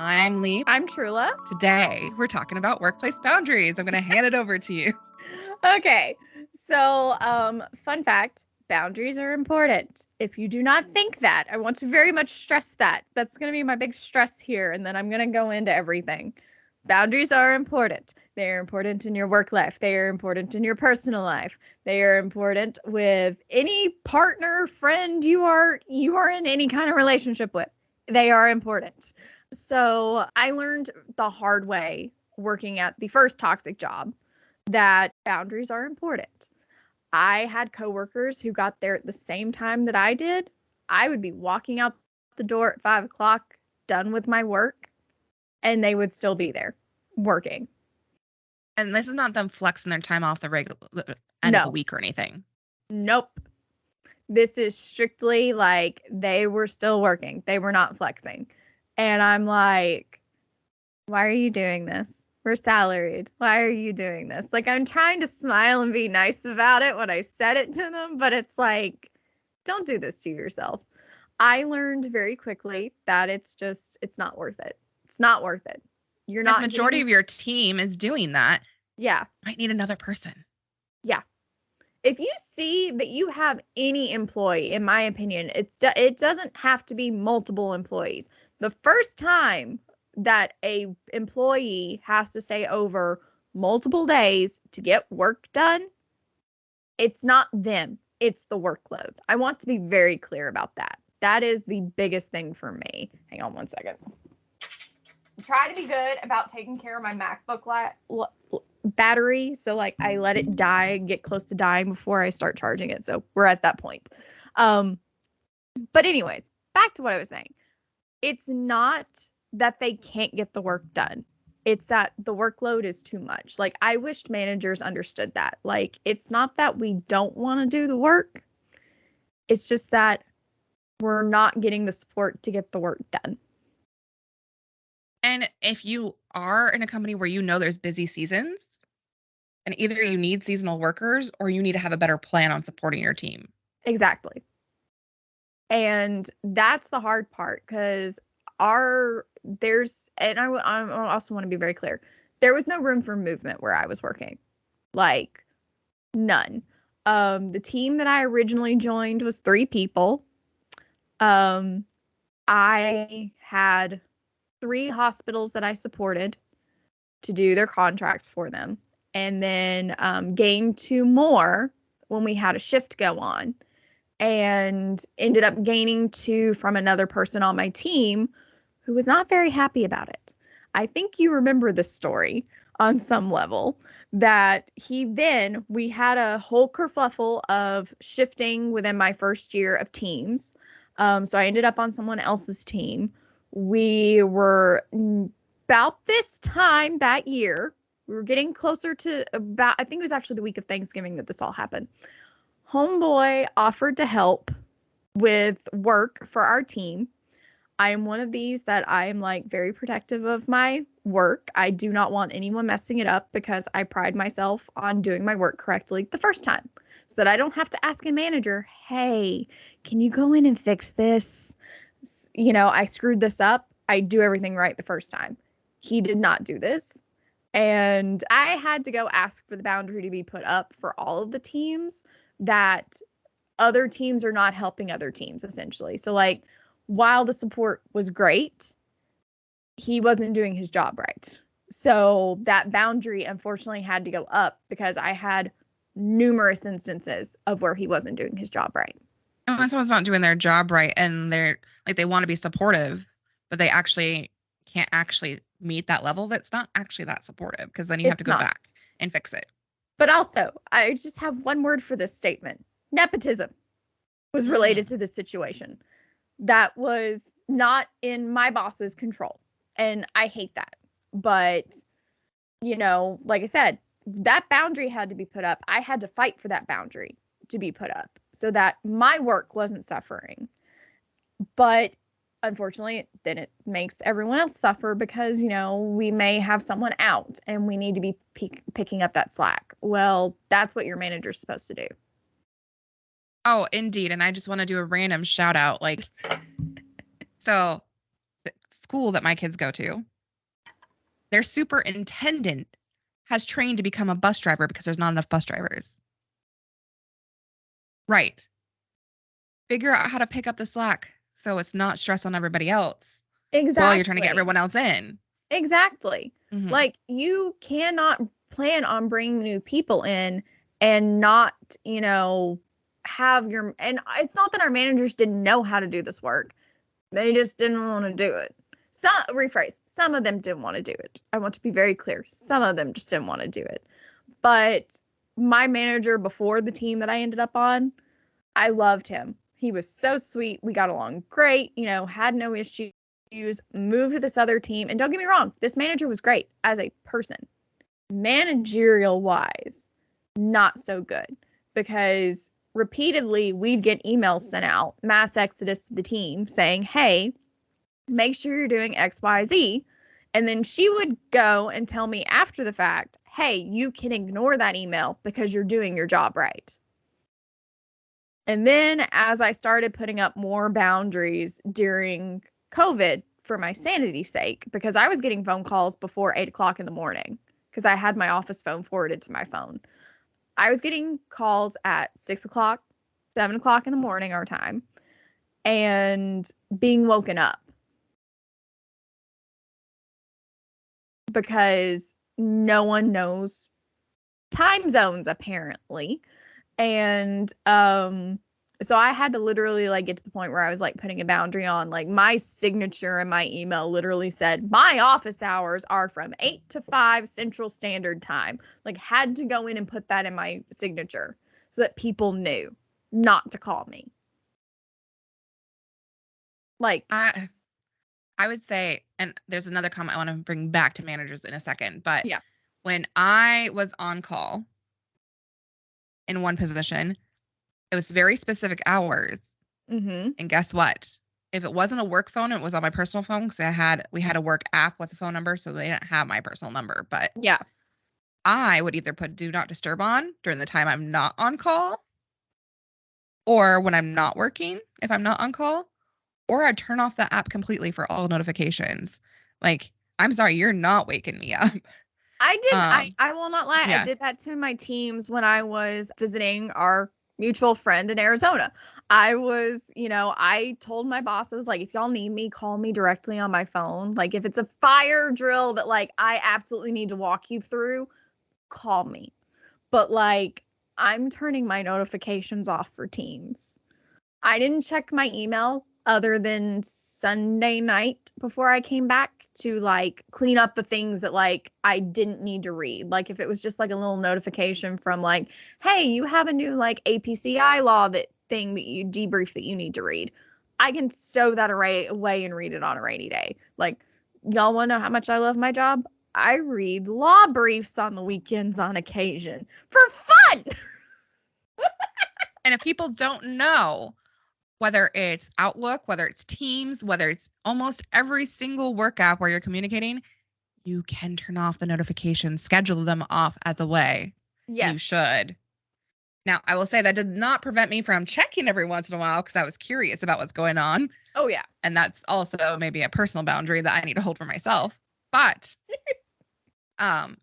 I'm Lee. I'm Trula. Today, we're talking about workplace boundaries. I'm going to hand it over to you. Okay, so fun fact, boundaries are important. If you do not think that, I want to very much stress that. That's going to be my big stress here, and then I'm going to go into everything. Boundaries are important. They are important in your work life. They are important in your personal life. They are important with any partner, friend you are in any kind of relationship with. They are important. So I learned the hard way working at the first toxic job that boundaries are important. I had coworkers who got there at the same time that I did. I would be walking out the door at 5 o'clock, done with my work, and they would still be there working. And this is not them flexing their time off the regular end of the week or anything. Nope. This is strictly like they were still working. They were not flexing. And I'm like, why are you doing this? We're salaried. Why are you doing this? Like, I'm trying to smile and be nice about it when I said it to them, but it's like, don't do this to yourself. I learned very quickly that it's not worth it. It's not worth it. You're not. The majority of your team is doing that. Yeah. Might need another person. Yeah. If you see that you have any employee, in my opinion, it doesn't have to be multiple employees. The first time that a employee has to stay over multiple days to get work done, it's not them, it's the workload. I want to be very clear about that. That is the biggest thing for me. Hang on one second. Try to be good about taking care of my MacBook battery. So like I let it die, get close to dying before I start charging it. So we're at that point. But anyways, back to what I was saying. It's not that they can't get the work done. It's that the workload is too much. Like, I wished managers understood that. Like, it's not that we don't want to do the work. It's just that we're not getting the support to get the work done. And if you are in a company where you know there's busy seasons, and either you need seasonal workers or you need to have a better plan on supporting your team. Exactly. And that's the hard part, because I also want to be very clear. There was no room for movement where I was working. Like, none. The team that I originally joined was 3 people. I had 3 hospitals that I supported to do their contracts for them, and then gained 2 more when we had a shift go on, and ended up gaining 2 from another person on my team who was not very happy about it. I think you remember this story on some level, that we had a whole kerfuffle of shifting within my first year of teams. So I ended up on someone else's team. We were about this time that year, we were getting closer to I think it was actually the week of Thanksgiving that this all happened. Homeboy offered to help with work for our team. I am one of these that I am like very protective of my work. I do not want anyone messing it up, because I pride myself on doing my work correctly the first time, so that I don't have to ask a manager, hey, can you go in and fix this? I screwed this up. I do everything right the first time. He did not do this. And I had to go ask for the boundary to be put up for all of the teams, that other teams are not helping other teams, essentially. So like, while the support was great, he wasn't doing his job right. So that boundary unfortunately had to go up, because I had numerous instances of where he wasn't doing his job right. And when someone's not doing their job right, and they're like, they want to be supportive, but they actually can't actually meet that level, that's not actually that supportive, because then you have to go back and fix it. But also, I just have one word for this statement. Nepotism was related to this situation. That was not in my boss's control. And I hate that. But, like I said, that boundary had to be put up. I had to fight for that boundary to be put up so that my work wasn't suffering. But unfortunately, then it makes everyone else suffer, because, we may have someone out and we need to be picking up that slack. Well, that's what your manager's supposed to do. Oh, indeed. And I just want to do a random shout out. Like, so school that my kids go to, their superintendent has trained to become a bus driver because there's not enough bus drivers. Right. Figure out how to pick up the slack so it's not stress on everybody else while you're trying to get everyone else in. Exactly. Like, you cannot plan on bringing new people in and not, have your, and it's not that our managers didn't know how to do this work. They just didn't want to do it. Some of them didn't want to do it. I want to be very clear. Some of them just didn't want to do it. But my manager before the team that I ended up on, I loved him. He was so sweet. We got along great, had no issues, moved to this other team. And don't get me wrong, this manager was great as a person. Managerial wise, not so good, because repeatedly we'd get emails sent out, mass exodus to the team saying, hey, make sure you're doing XYZ. And then she would go and tell me after the fact, hey, you can ignore that email because you're doing your job right. And then as I started putting up more boundaries during COVID for my sanity's sake, because I was getting phone calls before 8 o'clock in the morning because I had my office phone forwarded to my phone. I was getting calls at 6 o'clock, 7 o'clock in the morning, our time, and being woken up because no one knows time zones, apparently. And so I had to literally like get to the point where I was like putting a boundary on, like, my signature in my email literally said my office hours are from 8 to 5 Central Standard Time. Like, had to go in and put that in my signature so that people knew not to call me. Like, I would say, and there's another comment I want to bring back to managers in a second, but yeah, when I was on call in one position, it was very specific hours. And guess what? If it wasn't a work phone, it was on my personal phone because we had a work app with a phone number, so they didn't have my personal number. But yeah, I would either put do not disturb on during the time I'm not on call, or when I'm not working, if I'm not on call, or I'd turn off the app completely for all notifications. Like, I'm sorry, you're not waking me up. I did. I will not lie. Yeah. I did that to my teams when I was visiting our mutual friend in Arizona. I was, I told my bosses, like, if y'all need me, call me directly on my phone. Like, if it's a fire drill that, like, I absolutely need to walk you through, call me. But, like, I'm turning my notifications off for Teams. I didn't check my email other than Sunday night before I came back to like clean up the things that like I didn't need to read. Like, if it was just like a little notification from like, hey, you have a new like APCI law that you debrief that you need to read, I can stow that away and read it on a rainy day. Like, y'all want to know how much I love my job? I read law briefs on the weekends on occasion for fun. And if people don't know, whether it's Outlook, whether it's Teams, whether it's almost every single work app where you're communicating, you can turn off the notifications, schedule them off as a way. Yes. You should. Now, I will say that did not prevent me from checking every once in a while because I was curious about what's going on. Oh, yeah. And that's also maybe a personal boundary that I need to hold for myself. But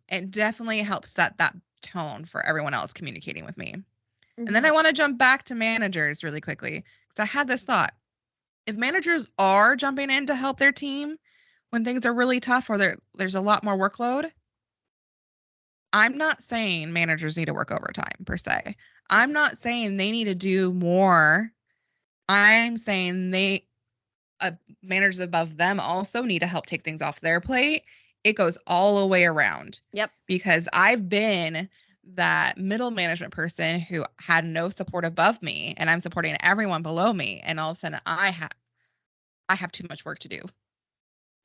it definitely helps set that tone for everyone else communicating with me. And then I want to jump back to managers really quickly because I had this thought. If managers are jumping in to help their team when things are really tough or there's a lot more workload, I'm not saying managers need to work overtime per se. I'm not saying they need to do more. I'm saying managers above them also need to help take things off their plate. It goes all the way around. Yep. Because I've been that middle management person who had no support above me and I'm supporting everyone below me. And all of a sudden I have too much work to do.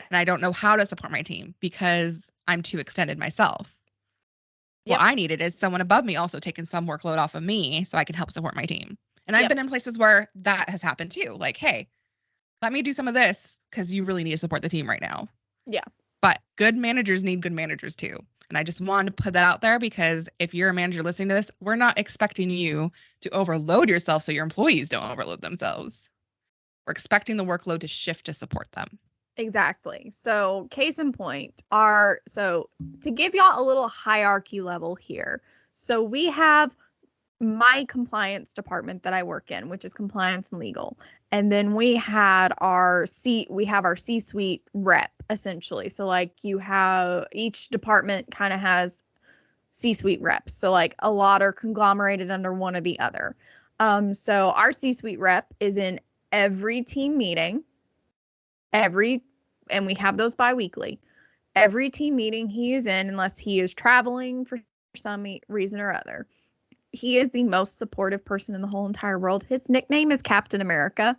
And I don't know how to support my team because I'm too extended myself. Yep. What I needed is someone above me also taking some workload off of me so I can help support my team. And I've been in places where that has happened too. Like, hey, let me do some of this because you really need to support the team right now. Yeah. But good managers need good managers too. And I just wanted to put that out there because if you're a manager listening to this, we're not expecting you to overload yourself so your employees don't overload themselves. We're expecting the workload to shift to support them. Exactly. So, case in point, so to give y'all a little hierarchy level here. So, we have my compliance department that I work in, which is compliance and legal. And then we have our C-suite rep essentially. So like you have each department kind of has C-suite reps. So like a lot are conglomerated under one or the other. So our C-suite rep is in every team meeting, and we have those biweekly. Every team meeting he is in, unless he is traveling for some reason or other. He is the most supportive person in the whole entire world. His nickname is Captain America.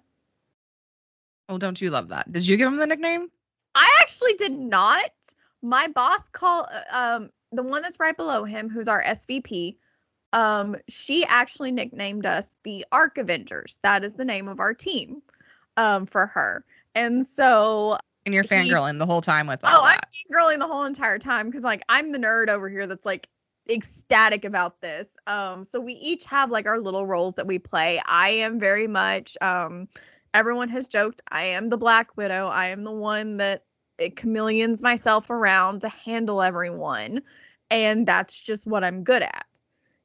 Oh, don't you love that? Did you give him the nickname? I actually did not. My boss called the one that's right below him, who's our SVP. She actually nicknamed us the Arc Avengers. That is the name of our team, for her. And so And you're fangirling the whole time with oh, all that. I'm fangirling the whole entire time because like I'm the nerd over here that's like ecstatic about this. So we each have like our little roles that we play. I am very much everyone has joked I am the Black Widow. I am the one that it chameleons myself around to handle everyone. And that's just what I'm good at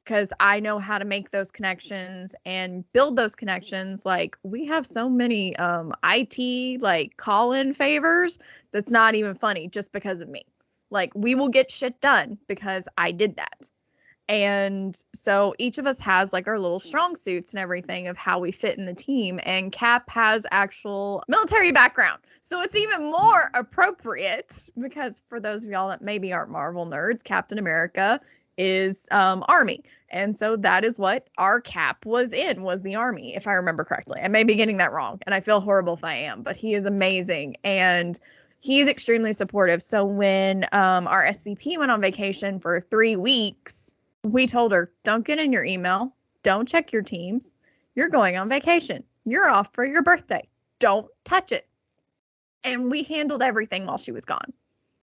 because I know how to make those connections and build those connections. Like we have so many IT like call-in favors that's not even funny just because of me. Like we will get shit done because I did that. And so each of us has like our little strong suits and everything of how we fit in the team. And Cap has actual military background. So it's even more appropriate because for those of y'all that maybe aren't Marvel nerds, Captain America is Army. And so that is what our Cap was the Army, if I remember correctly. I may be getting that wrong, and I feel horrible if I am, but he is amazing. And he's extremely supportive. So when our SVP went on vacation for 3 weeks, we told her, don't get in your email. Don't check your Teams. You're going on vacation. You're off for your birthday. Don't touch it. And we handled everything while she was gone.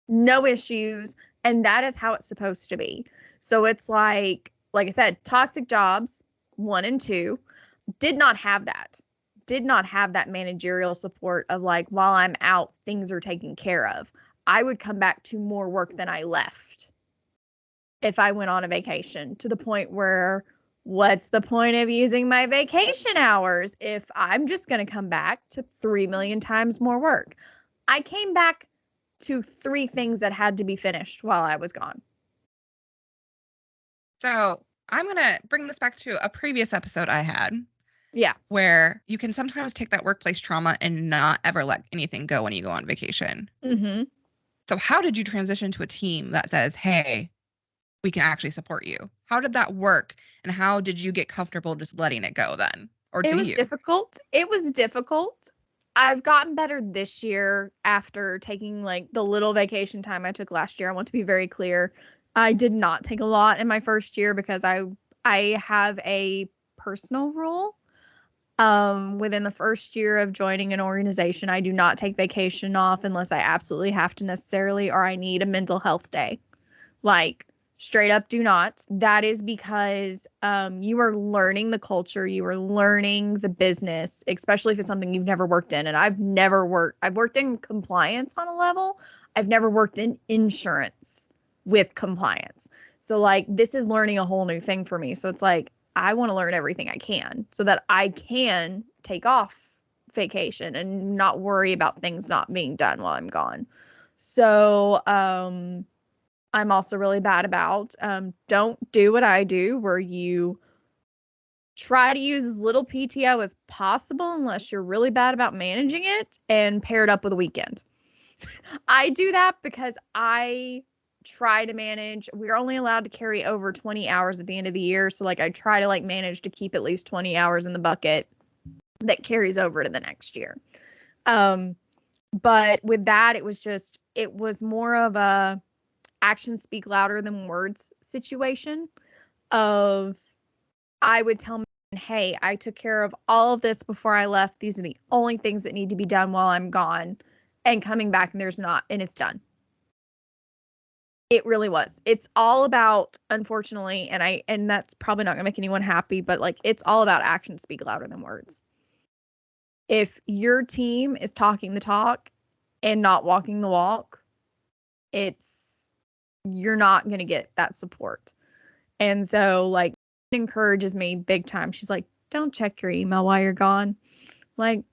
No issues. And that is how it's supposed to be. So it's like I said, toxic jobs 1 and 2 did not have that. Did not have that managerial support of like, while I'm out, things are taken care of. I would come back to more work than I left if I went on a vacation, to the point where what's the point of using my vacation hours if I'm just going to come back to 3 million times more work? I came back to 3 things that had to be finished while I was gone. So I'm going to bring this back to a previous episode I had. Yeah. Where you can sometimes take that workplace trauma and not ever let anything go when you go on vacation. Mm-hmm. So how did you transition to a team that says, hey, we can actually support you? How did that work? And how did you get comfortable just letting it go then? Or It was difficult. It was difficult. I've gotten better this year after taking like the little vacation time I took last year. I want to be very clear. I did not take a lot in my first year because I have a personal rule. Within the first year of joining an organization, I do not take vacation off unless I absolutely have to necessarily, or I need a mental health day. Like straight up do not. That is because you are learning the culture, you are learning the business, especially if it's something you've never worked in. And I've worked in compliance on a level. I've never worked in insurance with compliance. So like this is learning a whole new thing for me. So it's like I want to learn everything I can so that I can take off vacation and not worry about things not being done while I'm gone. So I'm also really bad about don't do what I do, where you try to use as little PTO as possible unless you're really bad about managing it, and pair it up with a weekend. I do that because I try to manage. We're only allowed to carry over 20 hours at the end of the year. So like I try to like manage to keep at least 20 hours in the bucket that carries over to the next year. But with that, it was more of a actions speak louder than words situation of I would tell them, hey, I took care of all of this before I left. These are the only things that need to be done while I'm gone. And coming back and there's not, and it's done. It really was. It's all about, unfortunately, and that's probably not gonna make anyone happy, but like it's all about actions speak louder than words. If your team is talking the talk and not walking the walk, you're not going to get that support. And so, like, it encourages me big time. She's like, don't check your email while you're gone. Like,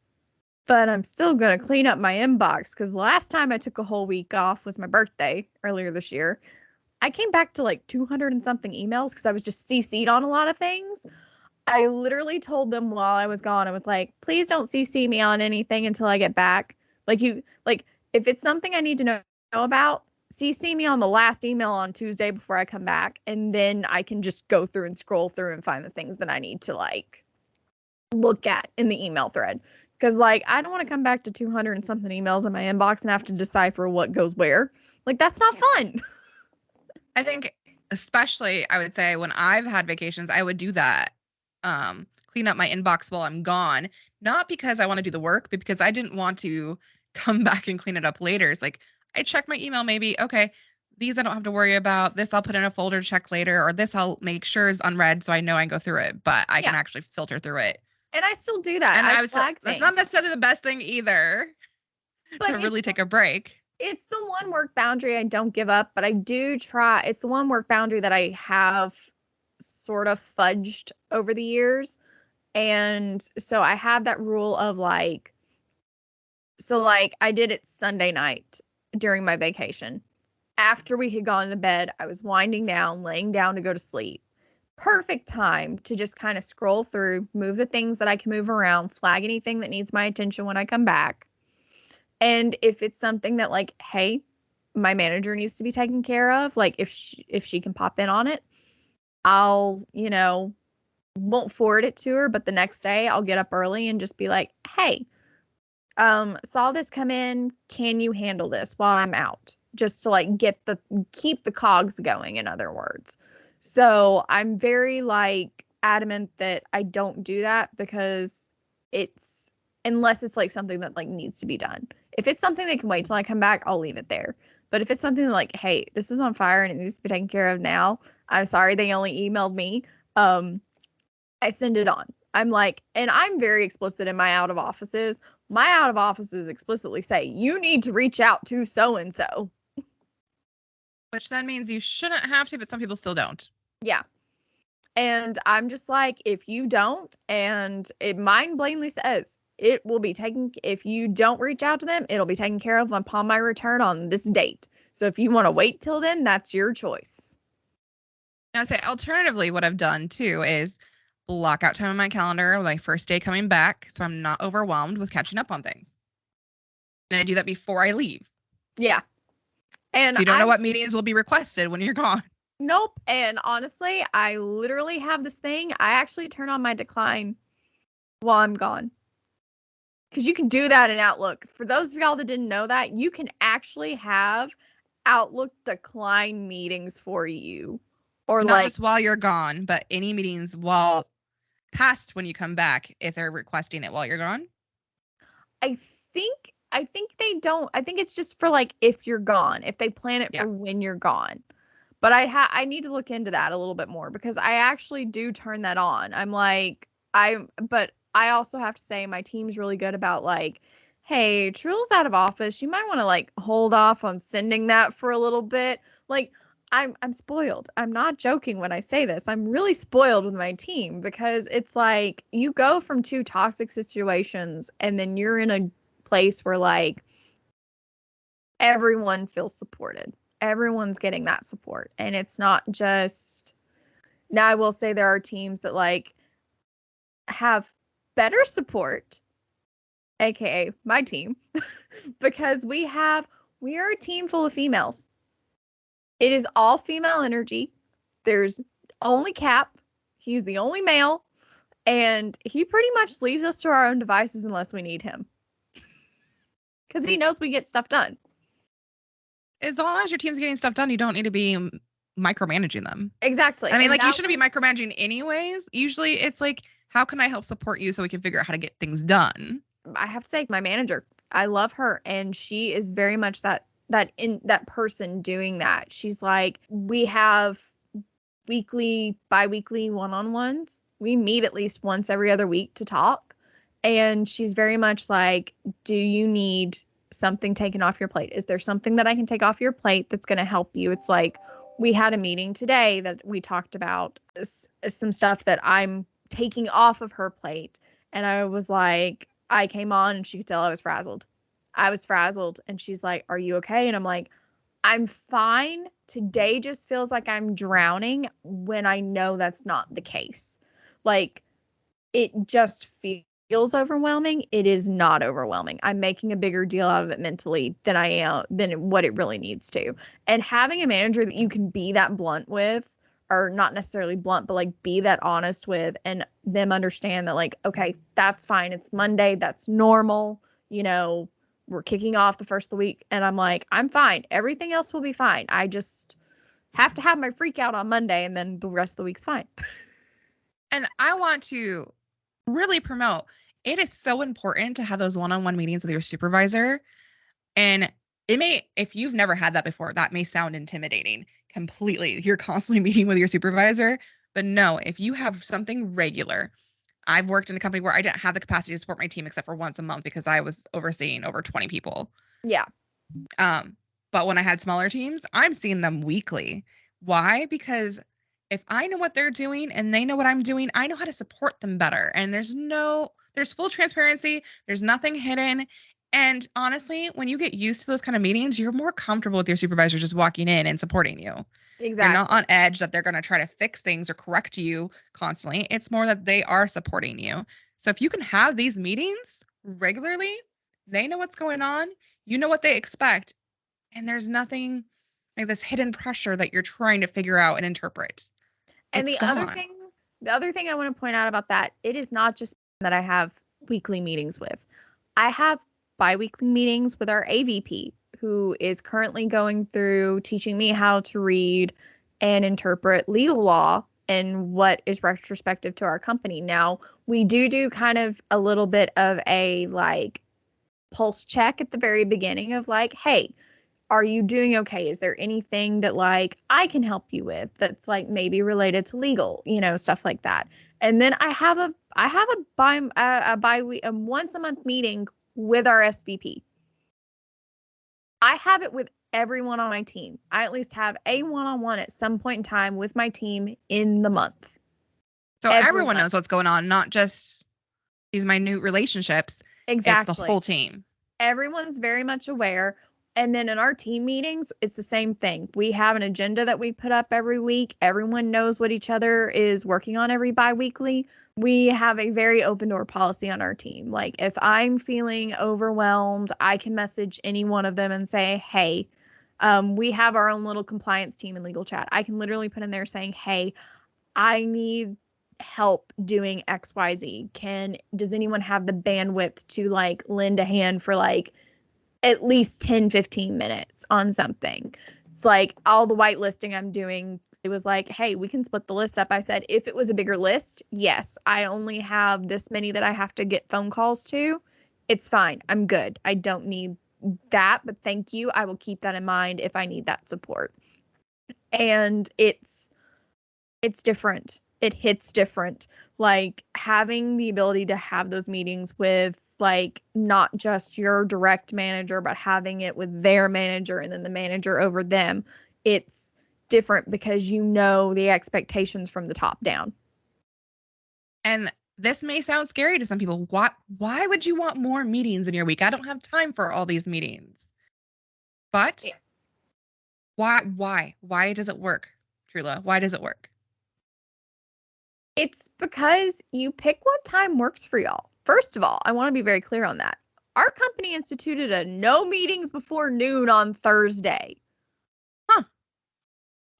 but I'm still going to clean up my inbox, because last time I took a whole week off was my birthday earlier this year. I came back to like 200 and something emails because I was just CC'd on a lot of things. I literally told them while I was gone, I was like, please don't CC me on anything until I get back. Like, if it's something I need to know about, CC me on the last email on Tuesday before I come back, and then I can just go through and scroll through and find the things that I need to like look at in the email thread. Because like, I don't want to come back to 200 and something emails in my inbox and have to decipher what goes where. Like, that's not fun. I think especially, I would say, when I've had vacations, I would do that. Clean up my inbox while I'm gone, not because I want to do the work, but because I didn't want to come back and clean it up later. It's like, I check my email, maybe, okay, these I don't have to worry about. This I'll put in a folder to check later, or this I'll make sure is unread so I know I go through it, but I can actually filter through it. And I still do that. And I flag that's things. not necessarily the best thing either, but to really take a break. It's the one work boundary I don't give up, but I do try. It's the one work boundary that I have sort of fudged over the years. And so I have that rule of like, so like I did it Sunday night during my vacation. After we had gone to bed, I was winding down, laying down to go to sleep. Perfect time to just kind of scroll through, move the things that I can move around, flag anything that needs my attention when I come back. And if it's something that like, hey, my manager needs to be taken care of, like if she can pop in on it, I'll, won't forward it to her, but the next day I'll get up early and just be like, hey, saw this come in. Can you handle this while I'm out? Just to like keep the cogs going, in other words. So I'm very like adamant that I don't do that, because unless it's like something that like needs to be done. If it's something that can wait till I come back, I'll leave it there. But if it's something like, hey, this is on fire and it needs to be taken care of now, I'm sorry they only emailed me. I send it on. I'm like, and I'm very explicit in my out of offices. My out of offices explicitly say, you need to reach out to so-and-so. Which then means you shouldn't have to, but some people still don't. Yeah. And I'm just like, if you don't, and mine blatantly says, it will be taken, if you don't reach out to them, it'll be taken care of upon my return on this date. So if you want to wait till then, that's your choice. Now, say alternatively, what I've done too is block out time on my calendar my first day coming back, so I'm not overwhelmed with catching up on things. And I do that before I leave. Yeah. And so you don't know what meetings will be requested when you're gone. Nope. And honestly, I literally have this thing. I actually turn on my decline while I'm gone. Because you can do that in Outlook. For those of y'all that didn't know that, you can actually have Outlook decline meetings for you. Or not just while you're gone, but any meetings while past when you come back, if they're requesting it while you're gone. I think they don't. I think it's just for like if you're gone, if they plan it for when you're gone. But I need to look into that a little bit more, because I actually do turn that on. I'm like, but I also have to say my team's really good about like, hey, Trul's out of office. You might want to like hold off on sending that for a little bit. Like, I'm spoiled. I'm not joking when I say this. I'm really spoiled with my team, because it's like you go from two toxic situations and then you're in a place where like everyone feels supported. Everyone's getting that support. And it's not just, now I will say there are teams that like have better support, aka my team, because we are a team full of females. It is all female energy. There's only Cap. He's the only male. And he pretty much leaves us to our own devices unless we need him. Because he knows we get stuff done. As long as your team's getting stuff done, you don't need to be micromanaging them. Exactly. I mean, like, you shouldn't be micromanaging anyways. Usually it's like, how can I help support you so we can figure out how to get things done? I have to say, my manager, I love her. And she is very much that person doing that. She's like, we have weekly, bi-weekly one-on-ones. We meet at least once every other week to talk. And she's very much like, do you need something taken off your plate? Is there something that I can take off your plate that's going to help you? It's like, we had a meeting today that we talked about some stuff that I'm taking off of her plate. And I was like, I came on and she could tell I was frazzled. I was frazzled. And she's like, are you okay? And I'm like, I'm fine. Today just feels like I'm drowning when I know that's not the case. Like, it just feels overwhelming. It is not overwhelming. I'm making a bigger deal out of it mentally than I am than what it really needs to. And having a manager that you can be that blunt with, or not necessarily blunt, but like be that honest with, and them understand that, like, okay, that's fine. It's Monday. That's normal. You know, we're kicking off the first of the week. And I'm like, I'm fine. Everything else will be fine. I just have to have my freak out on Monday, and then the rest of the week's fine. And I want to really promote, it is so important to have those one-on-one meetings with your supervisor. And if you've never had that before, that may sound intimidating completely. You're constantly meeting with your supervisor. But no, if you have something regular, I've worked in a company where I didn't have the capacity to support my team except for once a month because I was overseeing over 20 people. Yeah. But when I had smaller teams, I'm seeing them weekly. Why? Because if I know what they're doing and they know what I'm doing, I know how to support them better. And there's full transparency. There's nothing hidden. And honestly, when you get used to those kind of meetings, you're more comfortable with your supervisor just walking in and supporting you. Exactly. You're not on edge that they're going to try to fix things or correct you constantly. It's more that they are supporting you. So if you can have these meetings regularly, they know what's going on, you know what they expect, and there's nothing like this hidden pressure that you're trying to figure out and interpret. And It's the gone. other thing I want to point out about that, it is not just that I have weekly meetings with. I have bi-weekly meetings with our AVP, who is currently going through teaching me how to read and interpret legal law and what is retrospective to our company. Now, we do kind of a little bit of a like pulse check at the very beginning of like, hey, are you doing okay? Is there anything that like I can help you with that's like maybe related to legal, stuff like that. And then I have a once a month meeting with our SVP. I have it with everyone on my team. I at least have a one-on-one at some point in time with my team in the month. So everyone knows what's going on, not just these minute relationships. Exactly. It's the whole team. Everyone's very much aware. And then in our team meetings, it's the same thing. We have an agenda that we put up every week. Everyone knows what each other is working on every bi-weekly. We have a very open door policy on our team. Like, if I'm feeling overwhelmed, I can message any one of them and say, hey, we have our own little compliance team in legal chat. I can literally put in there saying, hey, I need help doing XYZ. Does anyone have the bandwidth to like lend a hand for like at least 10-15 minutes on something? It's like all the whitelisting I'm doing, it was like, hey, we can split the list up. I said, if it was a bigger list, yes, I only have this many that I have to get phone calls to. It's fine. I'm good. I don't need that, but thank you. I will keep that in mind if I need that support. And it's different. It hits different. Like, having the ability to have those meetings with like not just your direct manager, but having it with their manager and then the manager over them, it's different because you know the expectations from the top down. And this may sound scary to some people. Why would you want more meetings in your week? I don't have time for all these meetings. But why does it work, Trula? Why does it work? It's because you pick what time works for y'all. First of all, I want to be very clear on that. Our company instituted a no meetings before noon on Thursday. Huh.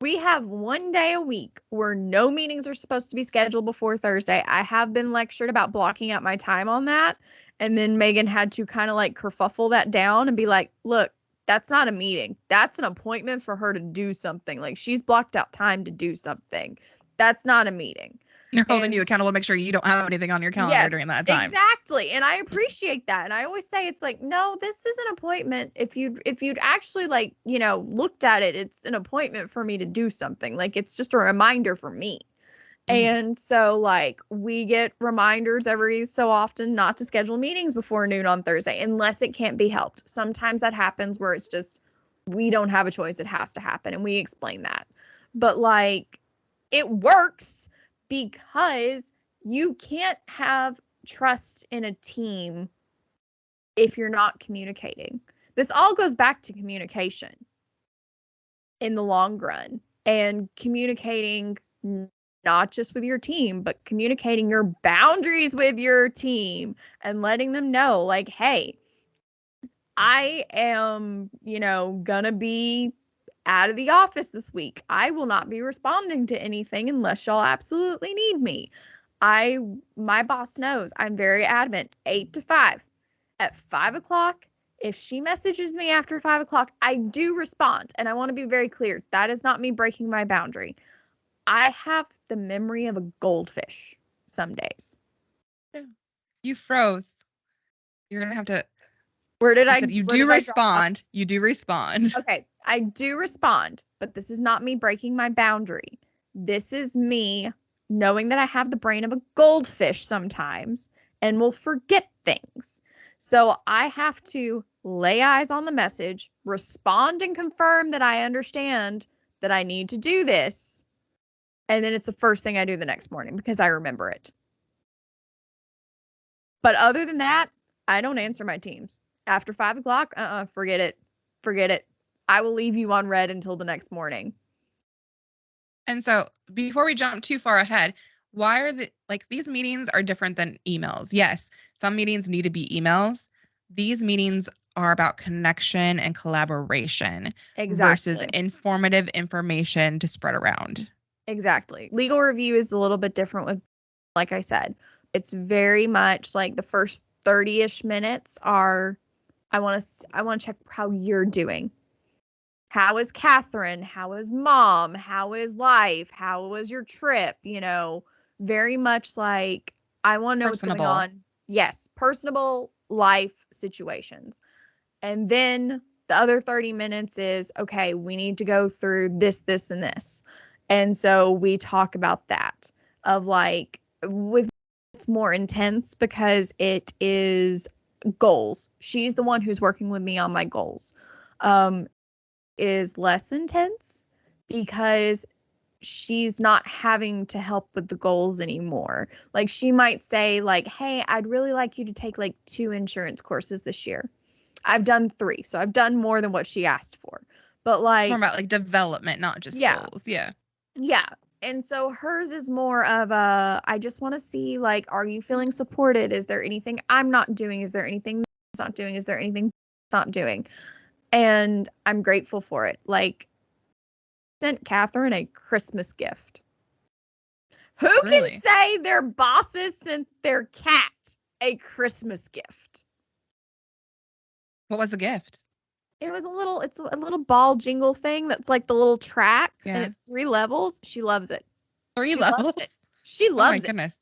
We have one day a week where no meetings are supposed to be scheduled before Thursday. I have been lectured about blocking out my time on that. And then Megan had to kind of like kerfuffle that down and be like, look, that's not a meeting. That's an appointment for her to do something. Like, she's blocked out time to do something. That's not a meeting. You're holding you accountable to make sure you don't have anything on your calendar during that time. Exactly. And I appreciate that. And I always say, it's like, no, this is an appointment. If you'd actually like, looked at it, it's an appointment for me to do something. Like, it's just a reminder for me. And so, like, we get reminders every so often not to schedule meetings before noon on Thursday unless it can't be helped. Sometimes that happens where it's just we don't have a choice. It has to happen. And we explain that. But, like, it works because you can't have trust in a team if you're not communicating. This all goes back to communication in the long run and communicating not just with your team, but communicating your boundaries with your team and letting them know, like, hey, I am, gonna be out of the office this week. I will not be responding to anything unless y'all absolutely need me. My boss knows I'm very adamant, 8 to 5. At 5 o'clock, if she messages me after 5 o'clock, I do respond. And I want to be very clear. That is not me breaking my boundary. I have the memory of a goldfish some days. You froze. You're going to have to. Where did I? You do respond. You do respond. Okay. I do respond, but this is not me breaking my boundary. This is me knowing that I have the brain of a goldfish sometimes and will forget things. So I have to lay eyes on the message, respond and confirm that I understand that I need to do this. And then it's the first thing I do the next morning because I remember it. But other than that, I don't answer my teams. After 5 o'clock, forget it. Forget it. I will leave you on red until the next morning. And so before we jump too far ahead, why are these meetings are different than emails? Yes, some meetings need to be emails. These meetings are about connection and collaboration versus informative information to spread around. Exactly. Legal review is a little bit different with, like I said, it's very much like the first 30-ish minutes are, I want to check how you're doing. How is Catherine? How is mom? How is life? How was your trip? Very much like I want to know what's going on. Yes, personable life situations. And then the other 30 minutes is, okay, we need to go through this, this, and this. And so we talk about that of like it's more intense because it is goals. She's the one who's working with me on my goals. Is less intense because she's not having to help with the goals anymore. Like she might say like, hey, I'd really like you to take like 2 insurance courses this year. I've done 3, so I've done more than what she asked for. But like it's more about like development, not just goals. Yeah. Yeah. And so hers is more of a, I just want to see like, are you feeling supported? Is there anything I'm not doing? Is there anything that's not doing? Is there anything not doing? And I'm grateful for it. Like, sent Catherine a Christmas gift. Who can say their bosses sent their cat a Christmas gift? What was the gift? It's a little ball jingle thing that's like the little track, and it's 3 levels. She loves it. 3 levels? She loves it. Goodness.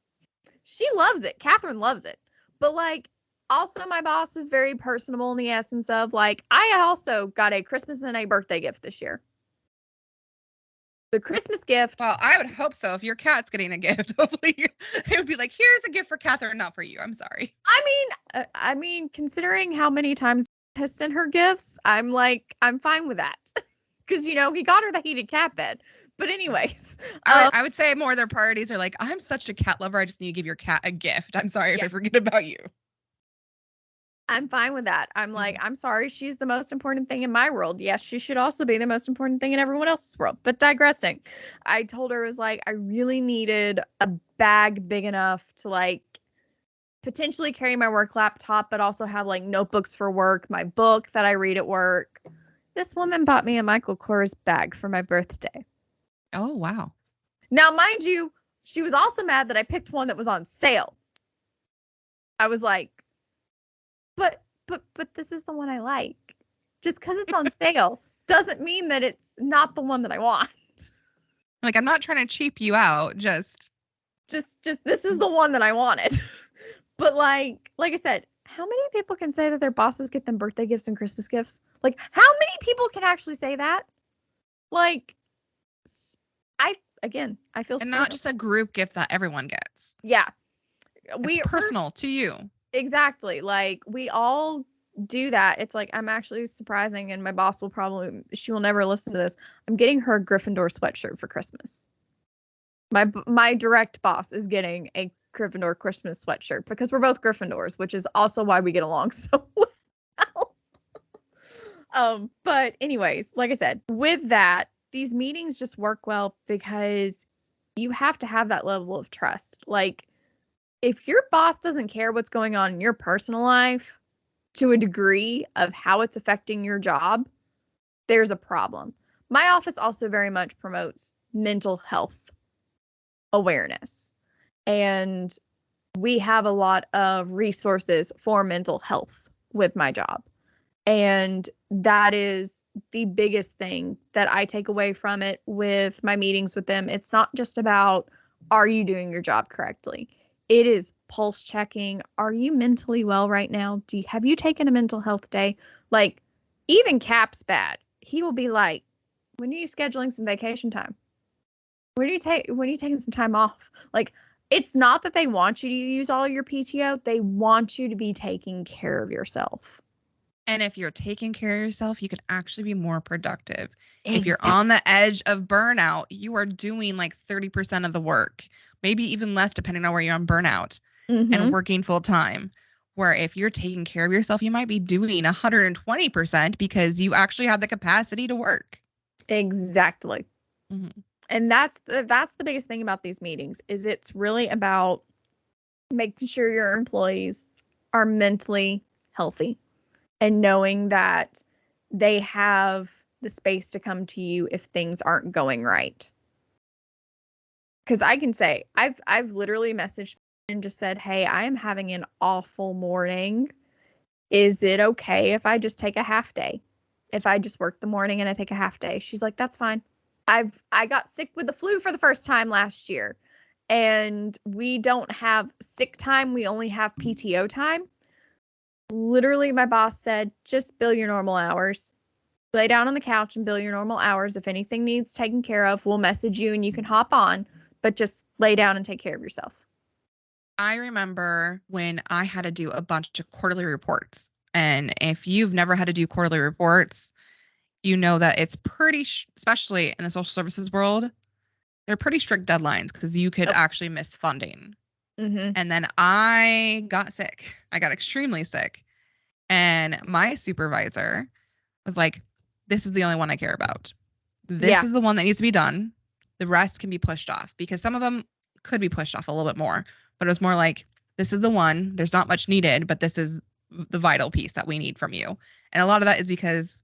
She loves it. Catherine loves it. But like, also my boss is very personable in the essence of like, I also got a Christmas and a birthday gift this year. The Christmas gift. Well, I would hope so. If your cat's getting a gift, hopefully it would be like, here's a gift for Catherine, not for you. I'm sorry. I mean, considering how many times has sent her gifts, I'm fine with that. Because, he got her the heated cat bed. But anyways. I would say more of their priorities are like, I'm such a cat lover. I just need to give your cat a gift. I'm sorry if I forget about you. I'm fine with that. I'm like, I'm sorry. She's the most important thing in my world. Yes, she should also be the most important thing in everyone else's world. But digressing, I told her, it was like, I really needed a bag big enough to like potentially carry my work laptop, but also have like notebooks for work, my book that I read at work. This woman bought me a Michael Kors bag for my birthday. Oh, wow. Now, mind you, she was also mad that I picked one that was on sale. I was like, but this is the one I like. Just because it's on sale doesn't mean that it's not the one that I want. Like, I'm not trying to cheap you out. Just this is the one that I wanted. But like I said, how many people can say that their bosses get them birthday gifts and Christmas gifts? Like, how many people can actually say that? Like, again, I feel And special. not just a group gift that everyone gets. Yeah. It's personal to you. Exactly. Like, we all do that. It's like, I'm actually surprising, and my boss she will never listen to this. I'm getting her a Gryffindor sweatshirt for Christmas. My direct boss is getting a Gryffindor Christmas sweatshirt because we're both Gryffindors, which is also why we get along so well. But anyways, like I said, with that, these meetings just work well because you have to have that level of trust. Like, if your boss doesn't care what's going on in your personal life to a degree of how it's affecting your job, there's a problem. My office also very much promotes mental health awareness, and we have a lot of resources for mental health with my job. And that is the biggest thing that I take away from it with my meetings with them. It's not just about, are you doing your job correctly? It is pulse checking. Are you mentally well right now? Have you taken a mental health day? Like, even Cap's bad. He will be like, when are you scheduling some vacation time? When are you taking some time off? Like, it's not that they want you to use all your PTO. They want you to be taking care of yourself. And if you're taking care of yourself, you can actually be more productive. Exactly. If you're on the edge of burnout, you are doing like 30% of the work, maybe even less, depending on where you're on burnout and working full time. Where if you're taking care of yourself, you might be doing 120% because you actually have the capacity to work. Exactly. Mm-hmm. And that's the biggest thing about these meetings is it's really about making sure your employees are mentally healthy and knowing that they have the space to come to you if things aren't going right. Because I can say I've literally messaged and just said, hey, I am having an awful morning. Is it okay if I just take a half day? If I just work the morning and I take a half day? She's like, that's fine. I got sick with the flu for the first time last year, and we don't have sick time. We only have PTO time. Literally, my boss said, just bill your normal hours. Lay down on the couch and bill your normal hours. If anything needs taken care of, we'll message you and you can hop on, but just lay down and take care of yourself. I remember when I had to do a bunch of quarterly reports. And if you've never had to do quarterly reports, you know that it's pretty, especially in the social services world, they're pretty strict deadlines because you could actually miss funding. And then I got sick. I got extremely sick. And my supervisor was like, this is the only one I care about. This is the one that needs to be done. The rest can be pushed off because some of them could be pushed off a little bit more. But it was more like, this is the one. There's not much needed, but this is the vital piece that we need from you. And a lot of that is because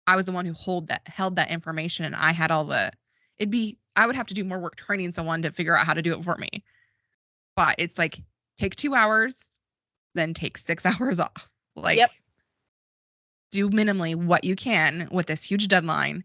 I was the one who held that information, and I had all the. I would have to do more work training someone to figure out how to do it for me. But it's like, take 2 hours, then take 6 hours off. Like, do minimally what you can with this huge deadline,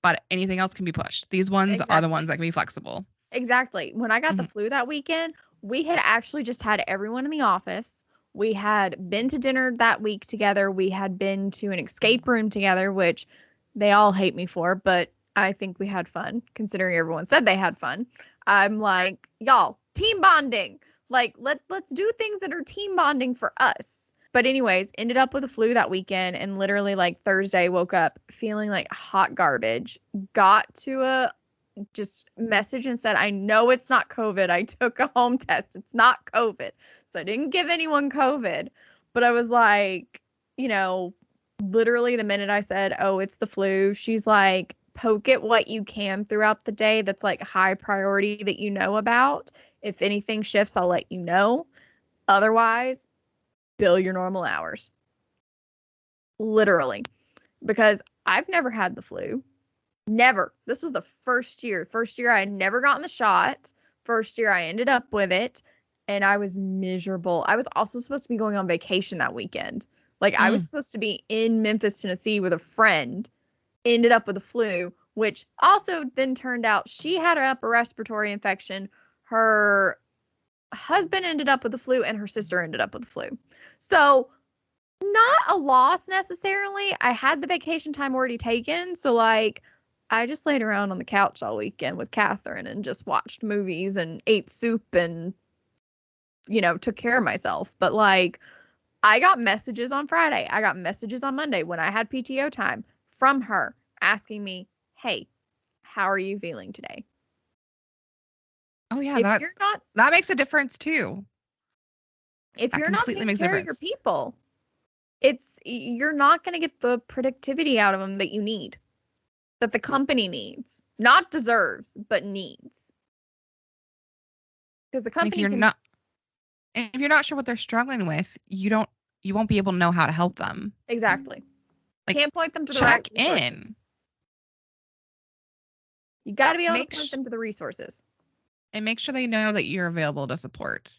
but anything else can be pushed. These ones are the ones that can be flexible. Exactly. When I got the flu that weekend, we had actually just had everyone in the office. We had been to dinner that week together. We had been to an escape room together, which they all hate me for, but I think we had fun considering everyone said they had fun. I'm like, y'all, team bonding. Like, let's do things that are team bonding for us. But anyways, ended up with a flu that weekend, and literally like Thursday woke up feeling like hot garbage. Got to a just message and said, I know it's not COVID. I took a home test. It's not COVID. So I didn't give anyone COVID. But I was like, literally the minute I said, oh, it's the flu, she's like, poke at what you can throughout the day that's like high priority that you know about. If anything shifts, I'll let you know. Otherwise, bill your normal hours. Literally. Because I've never had the flu. Never. This was the first year. First year I had never gotten the shot. First year I ended up with it, and I was miserable. I was also supposed to be going on vacation that weekend. Like, I was supposed to be in Memphis, Tennessee with a friend. Ended up with the flu, which also then turned out she had an upper respiratory infection. Her husband ended up with the flu, and her sister ended up with the flu. So, not a loss necessarily. I had the vacation time already taken, so like, I just laid around on the couch all weekend with Catherine and just watched movies and ate soup and, took care of myself. But like, I got messages on Friday. I got messages on Monday when I had PTO time from her asking me, hey, how are you feeling today? Oh yeah, If you're not that makes a difference too. if That you're not completely taking makes a care of difference. your people, you're not going to get the productivity out of them that you need, that the company needs, not deserves, but needs. Because the And if company you're can not and if you're not sure what they're struggling with, you won't be able to know how to help them. exactly Like, can't point them to the right check resources. in. You got to be able to Make point them to the resources. and make sure they know that you're available to support.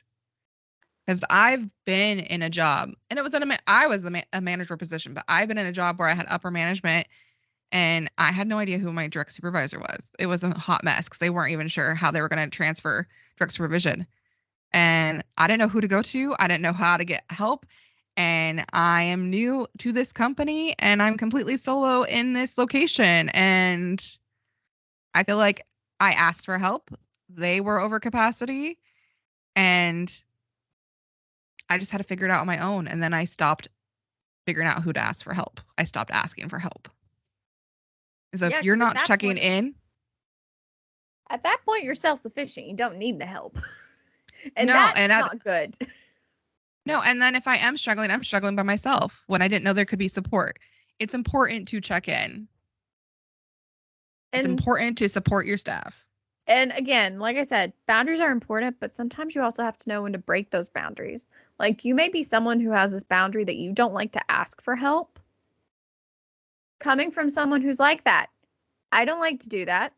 Because I've been in a job, and it was I was a manager position, but I've been in a job where I had upper management, and I had no idea who my direct supervisor was. It was a hot mess because they weren't even sure how they were going to transfer direct supervision, and I didn't know who to go to. I didn't know how to get help, and I am new to this company, and I'm completely solo in this location, and I feel like I asked for help. They were over capacity, and I just had to figure it out on my own. And then I stopped figuring out who to ask for help. I stopped asking for help. So Yeah, if you're because not checking in, at that point, you're self-sufficient. You don't need the help. And no, that's and not good. no, and then if I am struggling, I'm struggling by myself when I didn't know there could be support. It's important to check in. It's And important to support your staff. and again, like I said, boundaries are important, but sometimes you also have to know when to break those boundaries. Like you may be someone who has this boundary that you don't like to ask for help. Coming from someone who's like that, I don't like to do that.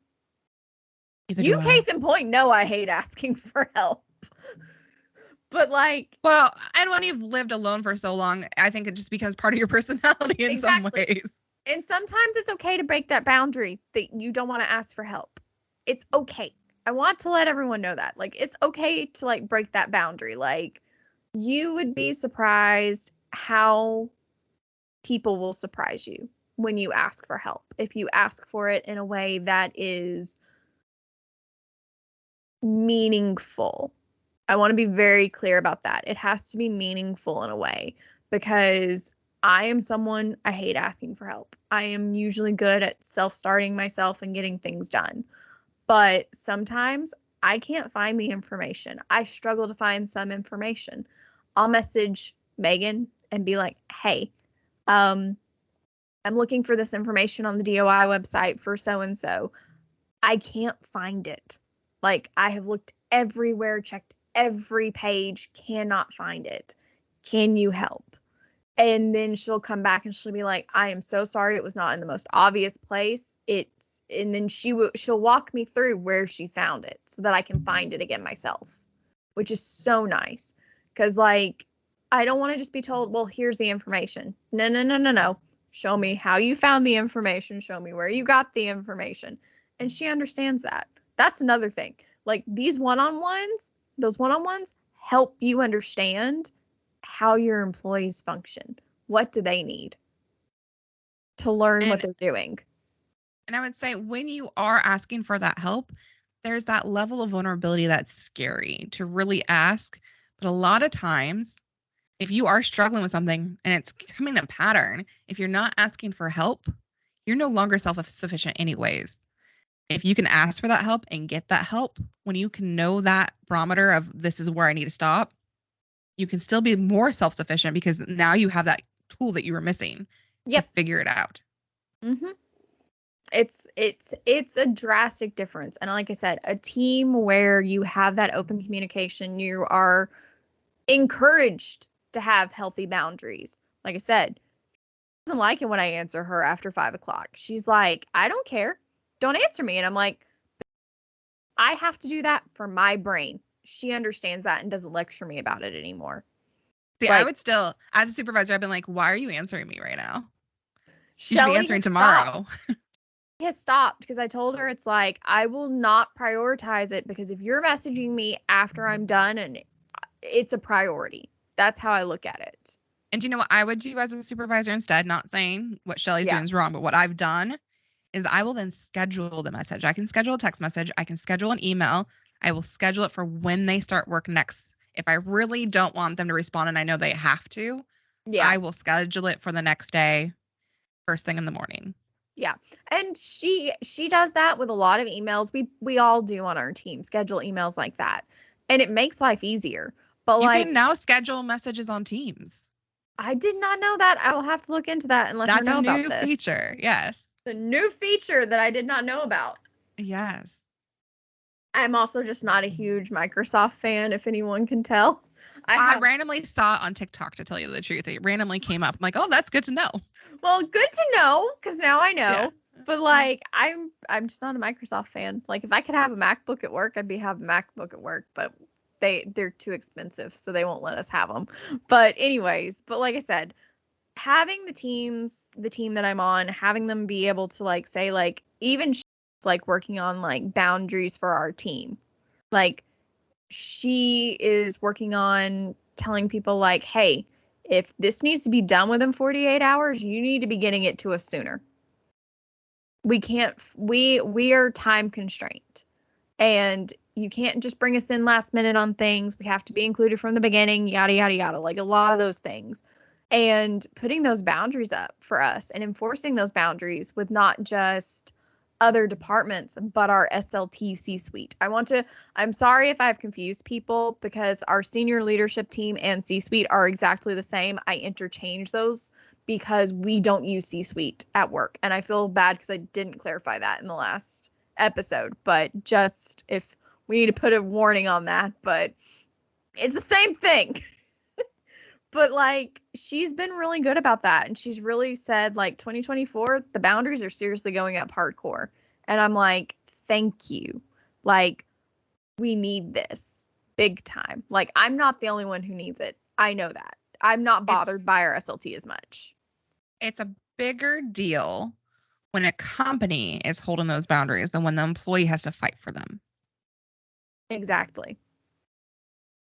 Either You do I. case in point, no, I hate asking for help. But like, Well, and when you've lived alone for so long, I think it just becomes part of your personality in some exactly. ways. And sometimes it's okay to break that boundary that you don't want to ask for help. It's okay. I want to let everyone know that. Like, it's okay to like break that boundary. Like, you would be surprised how people will surprise you when you ask for help. If you ask for it in a way that is meaningful. I want to be very clear about that. It has to be meaningful in a way because I am someone I hate asking for help. I am usually good at self-starting myself and getting things done. But sometimes I can't find the information. I struggle to find some information. I'll message Megan and be like, "Hey, I'm looking for this information on the DOI website for so and so. I can't find it. Like I have looked everywhere, checked every page, cannot find it. Can you help?" And then she'll come back and she'll be like, "I am so sorry, it was not in the most obvious place. It's," and then she'll walk me through where she found it so that I can find it again myself, which is so nice. Cause like I don't want to just be told, "Well, here's the information." No, no, no, no, no. Show me how you found the information. Show me where you got the information. And she understands that. That's another thing. Like these one-on-ones, those one-on-ones help you understand how your employees function. What do they need to learn what And they're doing? and I would say when you are asking for that help, there's that level of vulnerability that's scary to really ask. But a lot of times, if you are struggling with something and it's becoming a pattern, if you're not asking for help, you're no longer self sufficient, anyways. If you can ask for that help and get that help, when you can know that barometer of this is where I need to stop, you can still be more self sufficient because now you have that tool that you were missing to Yep. figure it out. Mm-hmm. It's a drastic difference. And like I said, a team where you have that open communication, you are encouraged to have healthy boundaries. Like I said, she doesn't like it when I answer her after 5 o'clock. She's like, "I don't care. Don't answer me." And I'm like, I have to do that for my brain. She understands that and doesn't lecture me about it anymore. See, I Like, would still, as a supervisor, I've been like, why are you answering me right now? You should be Shelly answering has tomorrow. stopped. She has stopped because I told her it's like, I will not prioritize it because if you're messaging me after I'm done and it's a priority. That's how I look at it. And do you know what I would do as a supervisor instead? Not saying what Shelly's Yeah. doing is wrong, but what I've done is I will then schedule the message. I can schedule a text message. I can schedule an email. I will schedule it for when they start work next. If I really don't want them to respond and I know they have to, Yeah. I will schedule it for the next day, first thing in the morning. Yeah. And she does that with a lot of emails. We all do on our team, schedule emails like that. And it makes life easier. But You like can now schedule messages on Teams. I did not know that. I will have to look into that and let her That's know a about new this. feature. Yes. The new feature that I did not know about. Yes. I'm also just not a huge Microsoft fan, if anyone can tell. I randomly saw it on TikTok, to tell you the truth. It randomly came up. I'm like, oh, that's good to know. Well, good to know, because now I know. Yeah. But like I'm just not a Microsoft fan. Like if I could have a MacBook at work, I'd be have a MacBook at work, but they're too expensive, so they won't let us have them. But anyways, but like I said, having the team that I'm on, having them be able to like say like even like working on like boundaries for our team. Like she is working on telling people like, hey, if this needs to be done within 48 hours, you need to be getting it to us sooner. We can't we are time constrained. And you can't just bring us in last minute on things. We have to be included from the beginning, yada yada yada, like a lot of those things. And putting those boundaries up for us and enforcing those boundaries with not just other departments, but our SLT C-suite. I'm sorry if I've confused people because our senior leadership team and C-suite are exactly the same. I interchange those because we don't use C-suite at work. And I feel bad because I didn't clarify that in the last episode, but just if we need to put a warning on that, but it's the same thing. But like she's been really good about that, and she's really said like 2024 the boundaries are seriously going up hardcore, and I'm like, thank you. Like we need this big time. Like I'm not the only one who needs it. I know that. I'm not bothered by our SLT as much. It's a bigger deal when a company is holding those boundaries than when the employee has to fight for them. Exactly.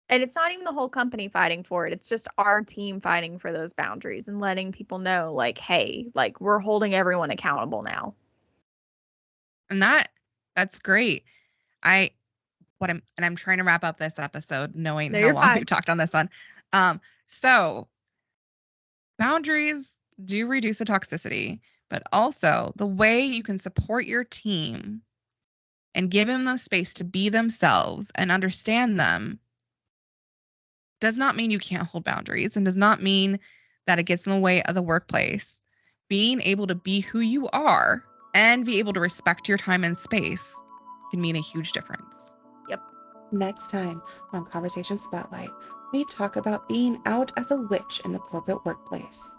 And it's not even the whole company fighting for it. It's just our team fighting for those boundaries and letting people know, like, hey, like we're holding everyone accountable now. And that's great. I'm trying to wrap up this episode knowing No, how you're long fine. we've talked on this one. So boundaries do reduce the toxicity, but also the way you can support your team and give them the space to be themselves and understand them does not mean you can't hold boundaries and does not mean that it gets in the way of the workplace. Being able to be who you are and be able to respect your time and space can mean a huge difference. Yep. Next time on Conversation Spotlight, we talk about being out as a witch in the corporate workplace.